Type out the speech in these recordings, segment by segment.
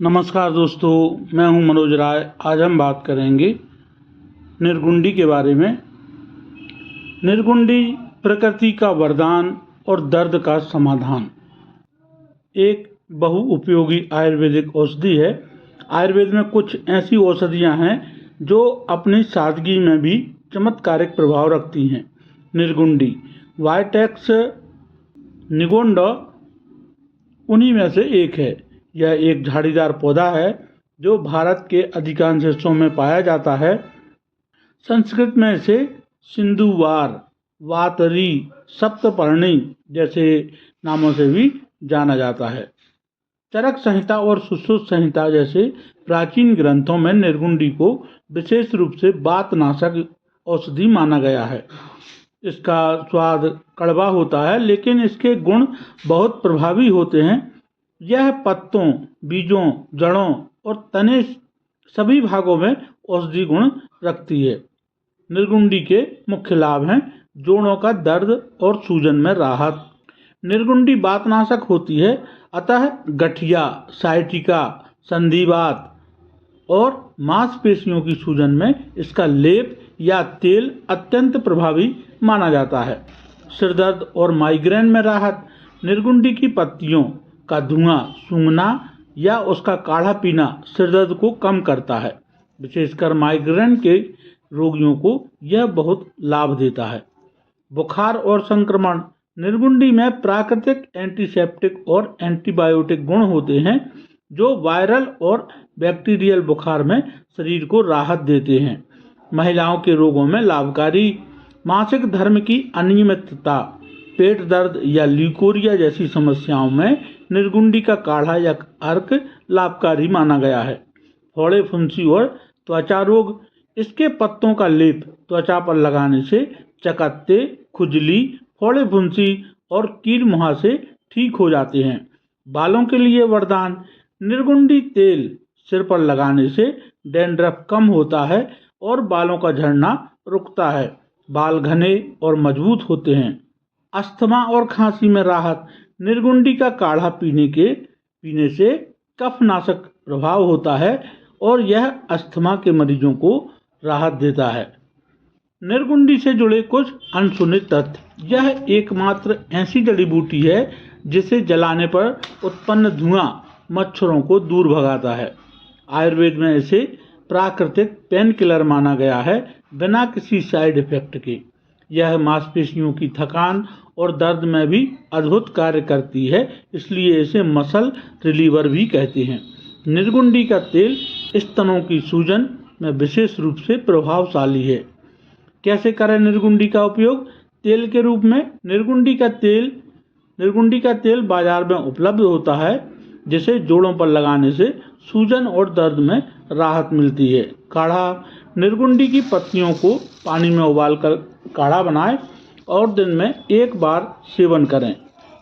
नमस्कार दोस्तों, मैं हूं मनोज राय। आज हम बात करेंगे निर्गुंडी के बारे में। निर्गुंडी प्रकृति का वरदान और दर्द का समाधान। एक बहुउपयोगी आयुर्वेदिक औषधि है। आयुर्वेद में कुछ ऐसी औषधियां हैं जो अपनी सादगी में भी चमत्कारिक प्रभाव रखती हैं। निर्गुंडी वाइटेक्स निगोंडा उन्हीं में से एक है। यह एक झाड़ीदार पौधा है जो भारत के अधिकांश हिस्सों में पाया जाता है। संस्कृत में इसे सिंधुवार, वातरी, सप्तपर्णी जैसे नामों से भी जाना जाता है। चरक संहिता और सुश्रुत संहिता जैसे प्राचीन ग्रंथों में निर्गुंडी को विशेष रूप से वातनाशक औषधि माना गया है। इसका स्वाद कड़वा होता है, लेकिन इसके गुण बहुत प्रभावी होते हैं। यह पत्तों, बीजों, जड़ों और तने सभी भागों में औषधि गुण रखती है। निर्गुंडी के मुख्य लाभ हैं जोड़ों का दर्द और सूजन में राहत। निर्गुंडी वातनाशक होती है, अतः गठिया, साइटिका, संधिवात और मांसपेशियों की सूजन में इसका लेप या तेल अत्यंत प्रभावी माना जाता है। सिरदर्द और माइग्रेन में राहत। निर्गुंडी की पत्तियों का धुआं सूंघना या उसका काढ़ा पीना सिरदर्द को कम करता है। विशेषकर माइग्रेन के रोगियों को यह बहुत लाभ देता है। बुखार और संक्रमण। निर्गुंडी में प्राकृतिक एंटीसेप्टिक और एंटीबायोटिक गुण होते हैं जो वायरल और बैक्टीरियल बुखार में शरीर को राहत देते हैं। महिलाओं के रोगों में लाभकारी। मासिक धर्म की अनियमितता, पेट दर्द या ल्यूकोरिया जैसी समस्याओं में निर्गुंडी का काढ़ा या अर्क लाभकारी माना गया है। फोड़े, फुंसी और त्वचा रोग। इसके पत्तों का लेप त्वचा पर लगाने से चकत्ते, खुजली, फोड़े, फुंसी और कील मुहासे ठीक हो जाते हैं। बालों के लिए वरदान। निर्गुंडी तेल सिर पर लगाने से डैंड्रफ कम होता है और बालों का झड़ना रुकता है। बाल घने और मजबूत होते हैं। अस्थमा और खांसी में राहत। निर्गुंडी का काढ़ा पीने से कफनाशक प्रभाव होता है और यह अस्थमा के मरीजों को राहत देता है। निर्गुंडी से जुड़े कुछ अनसुने तथ्य। यह एकमात्र ऐसी जड़ी बूटी है जिसे जलाने पर उत्पन्न धुआं मच्छरों को दूर भगाता है। आयुर्वेद में इसे प्राकृतिक पेन किलर माना गया है, बिना किसी साइड इफेक्ट के। यह मांसपेशियों की थकान और दर्द में भी अद्भुत कार्य करती है, इसलिए इसे मसल रिलीवर भी कहते हैं। निर्गुंडी का तेल स्तनों की सूजन में विशेष रूप से प्रभावशाली है। कैसे करें निर्गुंडी का उपयोग? तेल के रूप में निर्गुंडी का तेल बाजार में उपलब्ध होता है, जिसे जोड़ों पर लगाने से सूजन और दर्द में राहत मिलती है। काढ़ा। निर्गुंडी की पत्तियों को पानी में उबालकर काढ़ा बनाएं और दिन में एक बार सेवन करें।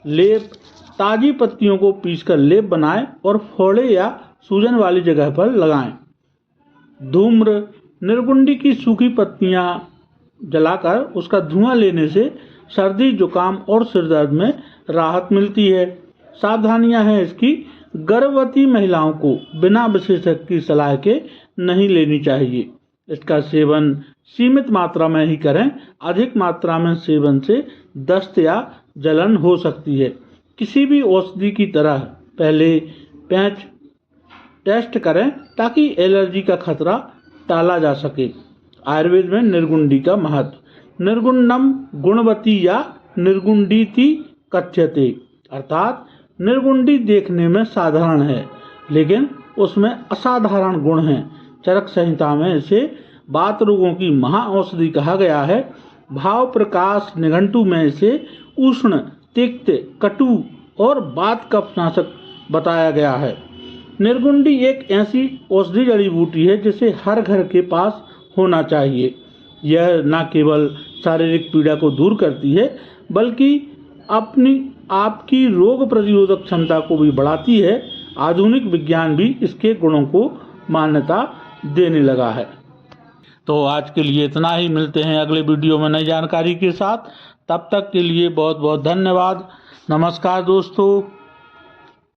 लेप। ताज़ी पत्तियों को पीसकर लेप बनाएं और फोड़े या सूजन वाली जगह पर लगाएं। धूम्र। निर्गुंडी की सूखी पत्तियां जलाकर उसका धुआं लेने से सर्दी, जुकाम और सिरदर्द में राहत मिलती है। सावधानियां हैं इसकी। गर्भवती महिलाओं को बिना विशेषज्ञ की सलाह के नहीं लेनी चाहिए। इसका सेवन सीमित मात्रा में ही करें। अधिक मात्रा में सेवन से दस्त या जलन हो सकती है। किसी भी औषधि की तरह पहले पैच टेस्ट करें ताकि एलर्जी का खतरा टाला जा सके। आयुर्वेद में निर्गुंडी का महत्व। निर्गुंडम गुणवती या निर्गुंडीति कथ्यते, अर्थात निर्गुंडी देखने में साधारण है लेकिन उसमें असाधारण गुण हैं। चरक संहिता में इसे वात रोगों की महाऔषधि कहा गया है। भाव प्रकाश निघंटु में इसे उष्ण, तिक्त, कटु और वात कफनाशक बताया गया है। निर्गुंडी एक ऐसी औषधि जड़ी बूटी है जिसे हर घर के पास होना चाहिए। यह न केवल शारीरिक पीड़ा को दूर करती है बल्कि आपकी रोग प्रतिरोधक क्षमता को भी बढ़ाती है। आधुनिक विज्ञान भी इसके गुणों को मान्यता देने लगा है। तो आज के लिए इतना ही। मिलते हैं अगले वीडियो में नई जानकारी के साथ। तब तक के लिए बहुत बहुत धन्यवाद। नमस्कार दोस्तों।